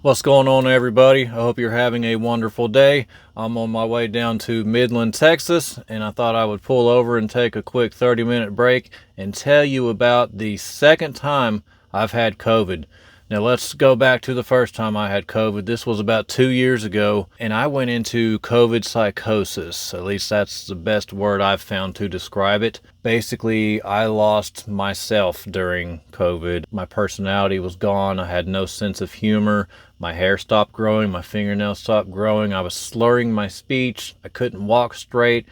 What's going on, everybody? I hope you're having a wonderful day. I'm on my way down to Midland, Texas, and I thought I would pull over and take a quick 30-minute break and tell you about the second time I've had COVID. Now, let's go back to the first time I had COVID. This was about 2 years ago, and I went into COVID psychosis. At least that's the best word I've found to describe it. Basically, I lost myself during COVID. My personality was gone. I had no sense of humor. My hair stopped growing. My fingernails stopped growing. I was slurring my speech. I couldn't walk straight.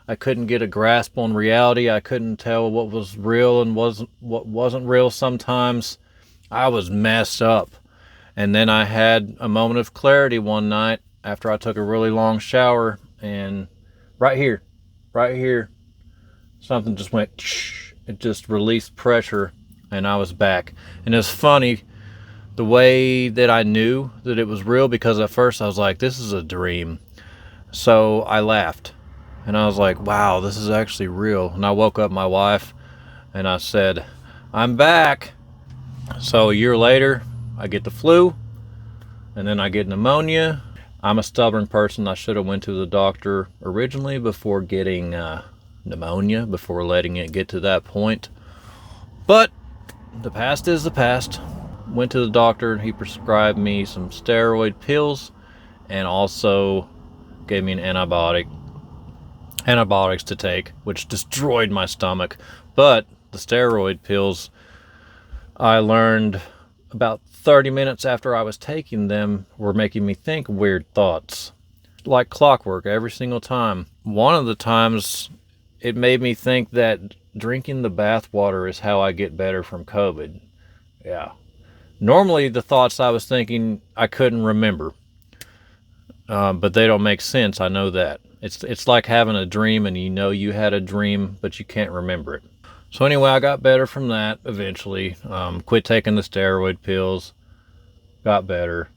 I couldn't get a grasp on reality. I couldn't tell what was real and what wasn't real sometimes. I was messed up. And then I had a moment of clarity one night after I took a really long shower, and right here, right here, something just went, shh. It just released pressure, and I was back. And it's funny the way that I knew that it was real, because at first I was like, this is a dream. So I laughed, and I was like, wow, this is actually real. And I woke up my wife and I said, I'm back. So a year later, I get the flu, and then I get pneumonia. I'm a stubborn person. I should have went to the doctor originally before getting pneumonia, before letting it get to that point. But the past is the past. Went to the doctor, and he prescribed me some steroid pills and also gave me an antibiotics to take, which destroyed my stomach. But the steroid pills, I learned about 30 minutes after I was taking them, were making me think weird thoughts. Like clockwork every single time. One of the times, it made me think that drinking the bath water is how I get better from COVID. Yeah. Normally, the thoughts I was thinking, I couldn't remember. But they don't make sense, I know that. It's like having a dream, and you know you had a dream, but you can't remember it. So anyway, I got better from that eventually. Quit taking the steroid pills. Got better.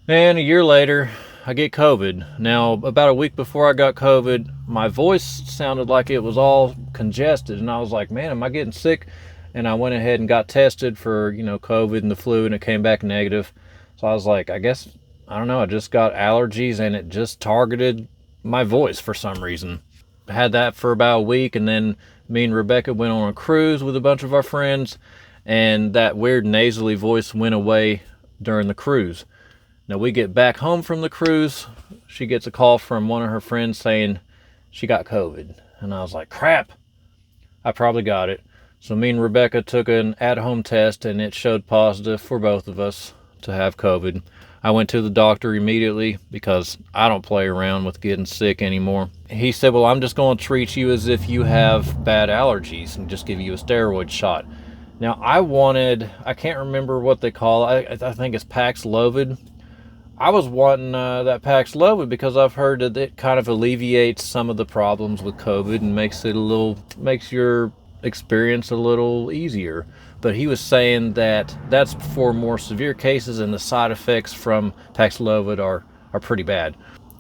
And a year later, I get COVID. Now, about a week before I got COVID, my voice sounded like it was all congested. And I was like, man, am I getting sick? And I went ahead and got tested for, COVID and the flu, and it came back negative. So I was like, I guess, I don't know, I just got allergies, and it just targeted my voice for some reason. I had that for about a week, and then me and Rebecca went on a cruise with a bunch of our friends, and that weird nasally voice went away during the cruise. Now we get back home from the cruise, she gets a call from one of her friends saying she got COVID. And I was like, crap, I probably got it. So me and Rebecca took an at-home test, and it showed positive for both of us to have COVID. I went to the doctor immediately because I don't play around with getting sick anymore. He said, well, I'm just going to treat you as if you have bad allergies and just give you a steroid shot. Now, I can't remember what they call it. I think it's Paxlovid. I was wanting that Paxlovid because I've heard that it kind of alleviates some of the problems with COVID and makes your experience a little easier. But he was saying that that's for more severe cases, and the side effects from Paxlovid are pretty bad.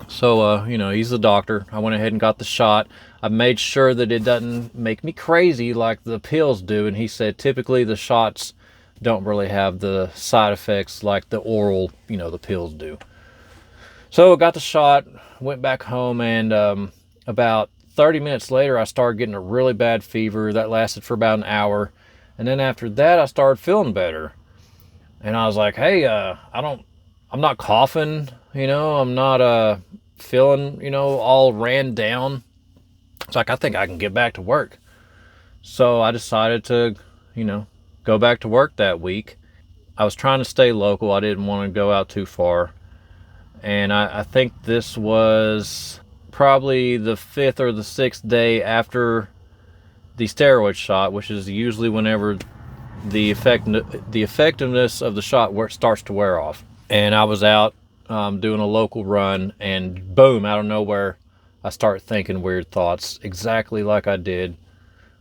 So, he's the doctor. I went ahead and got the shot. I made sure that it doesn't make me crazy like the pills do. And he said typically the shots don't really have the side effects like the oral, the pills do. So I got the shot, went back home, and about 30 minutes later, I started getting a really bad fever that lasted for about an hour. And then after that, I started feeling better. And I was like, hey, I'm not coughing, I'm not feeling, all ran down. It's like, I think I can get back to work. So I decided to, go back to work that week. I was trying to stay local. I didn't want to go out too far. And I think this was probably the 5th or the 6th day after the steroid shot, which is usually whenever the effectiveness of the shot starts to wear off. And I was out doing a local run, and boom, out of nowhere, I start thinking weird thoughts, exactly like I did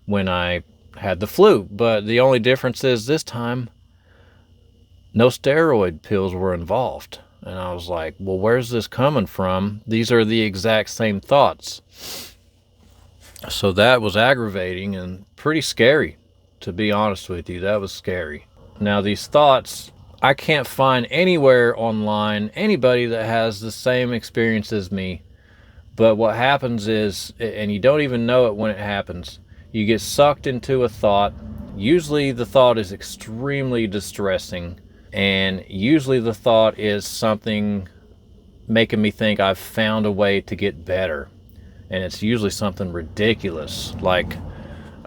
when I had the flu. But the only difference is this time, no steroid pills were involved. And I was like, well, where's this coming from? These are the exact same thoughts. So that was aggravating and pretty scary, to be honest with you. That was scary. Now, these thoughts, I can't find anywhere online anybody that has the same experience as me. But what happens is, and you don't even know it when it happens, you get sucked into a thought. Usually the thought is extremely distressing, and usually the thought is something making me think I've found a way to get better. And it's usually something ridiculous, like,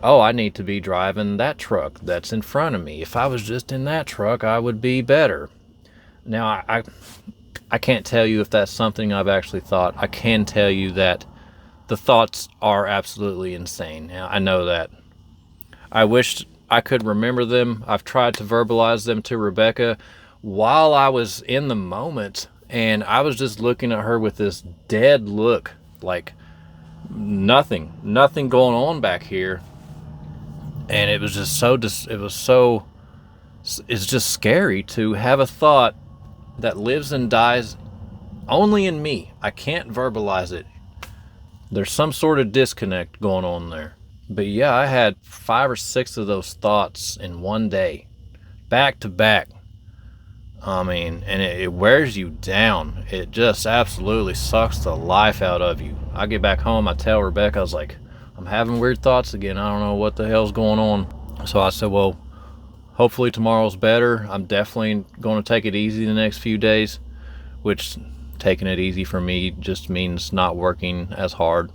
oh, I need to be driving that truck that's in front of me. If I was just in that truck, I would be better. Now, I can't tell you if that's something I've actually thought. I can tell you that the thoughts are absolutely insane. Now, I know that. I wish I could remember them. I've tried to verbalize them to Rebecca while I was in the moment, and I was just looking at her with this dead look, like nothing going on back here. And it was just it's just scary to have a thought that lives and dies only in me. I can't verbalize it. There's some sort of disconnect going on there. But yeah, I had 5 or 6 of those thoughts in one day, back to back. I mean, and it wears you down. It just absolutely sucks the life out of you. I get back home, I tell Rebecca, I was like, I'm having weird thoughts again. I don't know what the hell's going on. So I said, well, hopefully tomorrow's better. I'm definitely going to take it easy the next few days, which taking it easy for me just means not working as hard.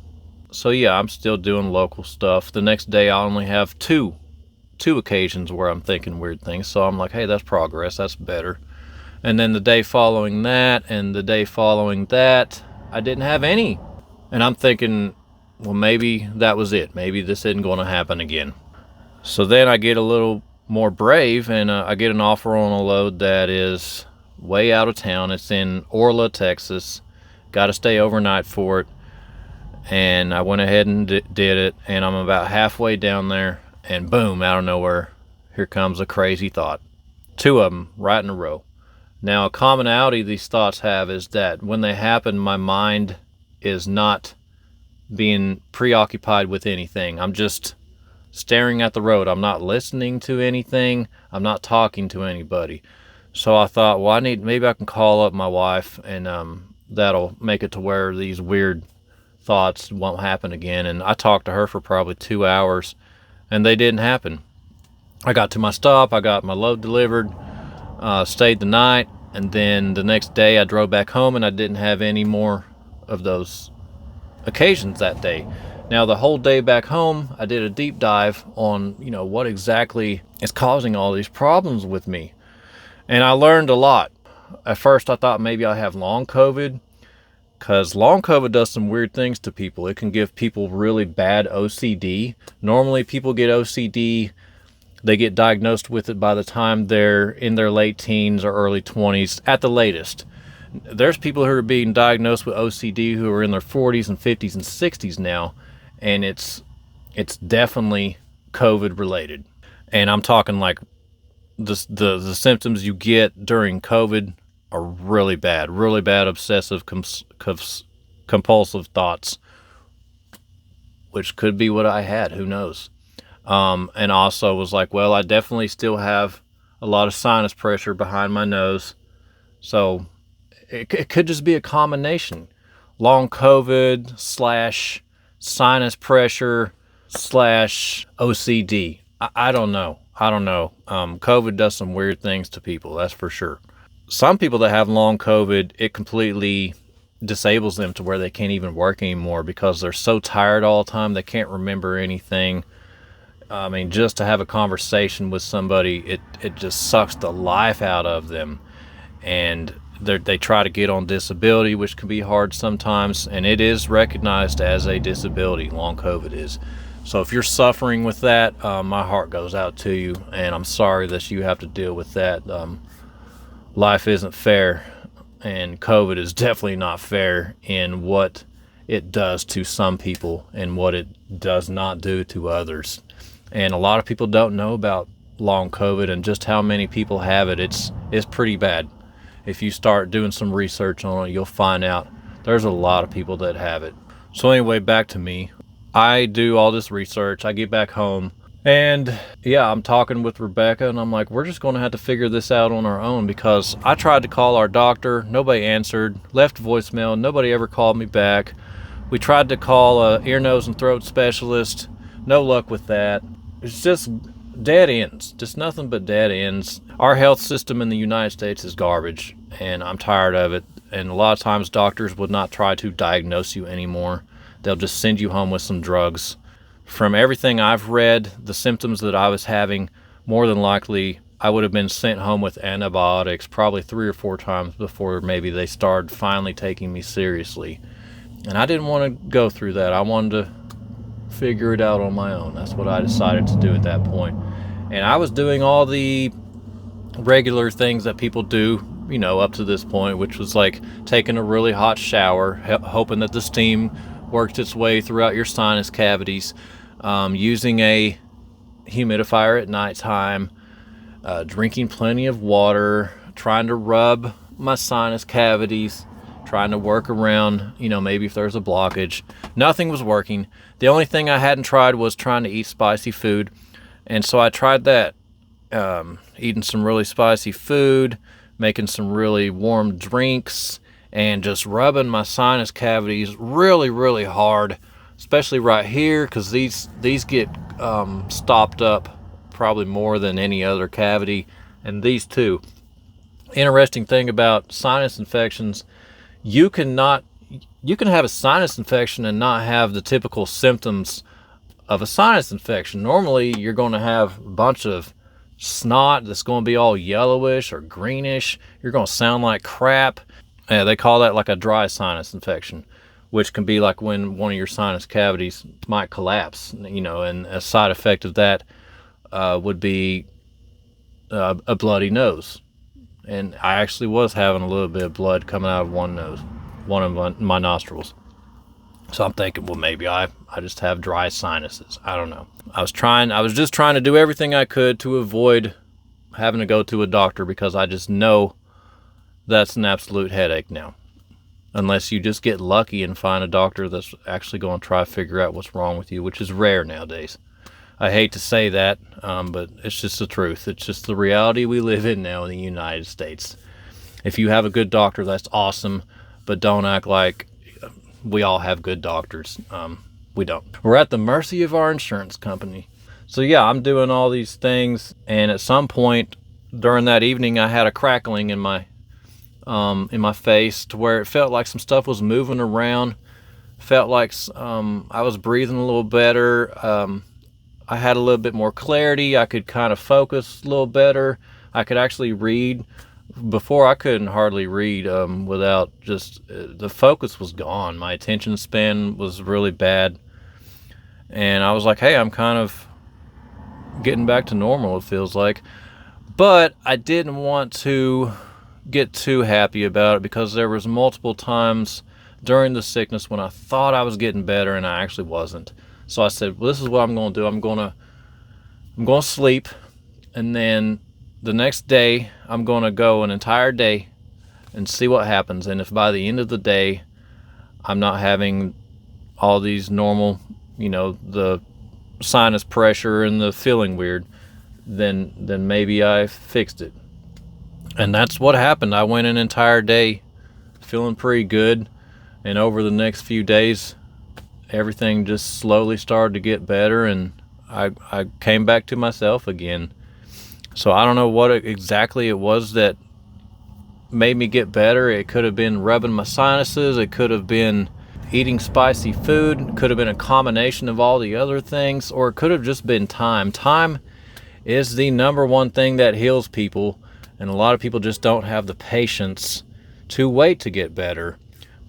So yeah, I'm still doing local stuff. The next day I only have two occasions where I'm thinking weird things. So I'm like, hey, that's progress. That's better. And then the day following that and the day following that, I didn't have any. And I'm thinking, well, maybe that was it. Maybe this isn't going to happen again. So then I get a little more brave, and I get an offer on a load that is way out of town. It's in Orla, Texas. Got to stay overnight for it. And I went ahead and did it, and I'm about halfway down there, and boom, out of nowhere, here comes a crazy thought. 2 of them right in a row. Now, a commonality these thoughts have is that when they happen, my mind is not being preoccupied with anything. I'm just staring at the road. I'm not listening to anything. I'm not talking to anybody. So I thought, well, maybe I can call up my wife, and that'll make it to where these weird thoughts won't happen again. And I talked to her for probably 2 hours, and they didn't happen. I got to my stop. I got my load delivered, stayed the night, and then the next day I drove back home, and I didn't have any more of those occasions that day. Now, the whole day back home, I did a deep dive on, what exactly is causing all these problems with me. And I learned a lot. At first, I thought maybe I have long COVID, because long COVID does some weird things to people. It can give people really bad OCD. Normally, people get OCD, they get diagnosed with it by the time they're in their late teens or early 20s at the latest. There's people who are being diagnosed with OCD who are in their 40s and 50s and 60s now, and it's definitely COVID related. And I'm talking like the symptoms you get during COVID are really bad obsessive compulsive thoughts, which could be what I had, who knows. And also was like, well, I definitely still have a lot of sinus pressure behind my nose, so it could just be a combination. Long COVID / sinus pressure / OCD. I don't know. COVID does some weird things to people, that's for sure. Some people that have long COVID, it completely disables them to where they can't even work anymore because they're so tired all the time, they can't remember anything. I mean, just to have a conversation with somebody, it just sucks the life out of them. And they try to get on disability, which can be hard sometimes, and it is recognized as a disability. Long COVID is. So if you're suffering with that, my heart goes out to you, and I'm sorry that you have to deal with that. Life isn't fair, and COVID is definitely not fair in what it does to some people and what it does not do to others. And a lot of people don't know about long COVID and just how many people have it. It's pretty bad. If you start doing some research on it, you'll find out there's a lot of people that have it. So anyway, back to me. I do all this research. I get back home, And yeah, I'm talking with Rebecca, and I'm like, we're just going to have to figure this out on our own, because I tried to call our doctor, nobody answered, left voicemail, nobody ever called me back. We tried to call a ear, nose, and throat specialist, no luck with that. It's just dead ends, just nothing but dead ends. Our health system in the United States is garbage, and I'm tired of it. And a lot of times doctors would not try to diagnose you anymore. They'll just send you home with some drugs. From everything I've read, the symptoms that I was having, more than likely I would have been sent home with antibiotics probably 3 or 4 times before maybe they started finally taking me seriously. And I didn't want to go through that. I wanted to figure it out on my own. That's what I decided to do at that point. And I was doing all the regular things that people do, up to this point, which was like taking a really hot shower, hoping that the steam worked its way throughout your sinus cavities, using a humidifier at nighttime, drinking plenty of water, trying to rub my sinus cavities, trying to work around, maybe if there's a blockage. Nothing was working. The only thing I hadn't tried was trying to eat spicy food. And so I tried that, eating some really spicy food, making some really warm drinks, and just rubbing my sinus cavities really, really hard, especially right here, because these get stopped up probably more than any other cavity, and these too. Interesting thing about sinus infections, you can have a sinus infection and not have the typical symptoms of a sinus infection. Normally you're going to have a bunch of snot that's going to be all yellowish or greenish. You're going to sound like crap. They call that like a dry sinus infection, which can be like when one of your sinus cavities might collapse, and a side effect of that would be a bloody nose. And I actually was having a little bit of blood coming out of one of my nostrils. So I'm thinking, well, maybe I just have dry sinuses. I don't know. I was just trying to do everything I could to avoid having to go to a doctor, because I just know that's an absolute headache now. Unless you just get lucky and find a doctor that's actually going to try to figure out what's wrong with you, which is rare nowadays. I hate to say that, but it's just the truth. It's just the reality we live in now in the United States. If you have a good doctor, that's awesome, but don't act like we all have good doctors. We don't. We're at the mercy of our insurance company. So yeah, I'm doing all these things, and at some point during that evening, I had a crackling in my face, to where it felt like some stuff was moving around. Felt like I was breathing a little better. I had a little bit more clarity. I could kind of focus a little better. I could actually read. Before, I couldn't hardly read without just the focus was gone. My attention span was really bad. And I was like, hey, I'm kind of getting back to normal, it feels like. But I didn't want to get too happy about it, because there was multiple times during the sickness when I thought I was getting better and I actually wasn't. So I said, well, this is what I'm going to do. I'm going to sleep, and then the next day I'm going to go an entire day and see what happens. And if by the end of the day I'm not having all these normal, the sinus pressure and the feeling weird, then maybe I fixed it. And that's what happened. I went an entire day feeling pretty good, and over the next few days everything just slowly started to get better, and I came back to myself again. So I don't know what exactly it was that made me get better. It could have been rubbing my sinuses. It could have been eating spicy food. It could have been a combination of all the other things, or it could have just been time. Time is the number one thing that heals people, and a lot of people just don't have the patience to wait to get better.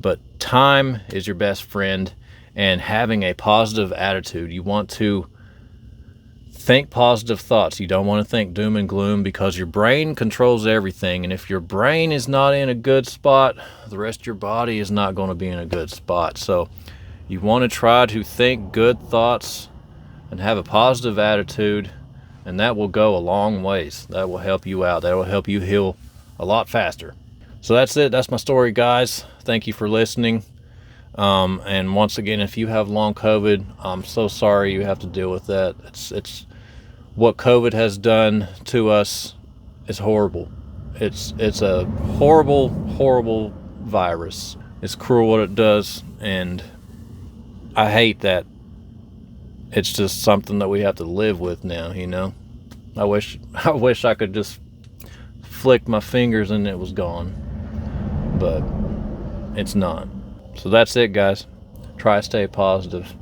But time is your best friend, and having a positive attitude. You want to think positive thoughts. You don't want to think doom and gloom, because your brain controls everything. And if your brain is not in a good spot, the rest of your body is not going to be in a good spot. So you want to try to think good thoughts and have a positive attitude, and that will go a long ways. That will help you out. That will help you heal a lot faster. So that's it. That's my story, guys. Thank you for listening. And once again, if you have long COVID, I'm so sorry you have to deal with that. what COVID has done to us is horrible. It's a horrible, horrible virus. It's cruel what it does, and I hate that it's just something that we have to live with now, you know? I wish I could just flick my fingers and it was gone. But it's not. So that's it, guys. Try to stay positive.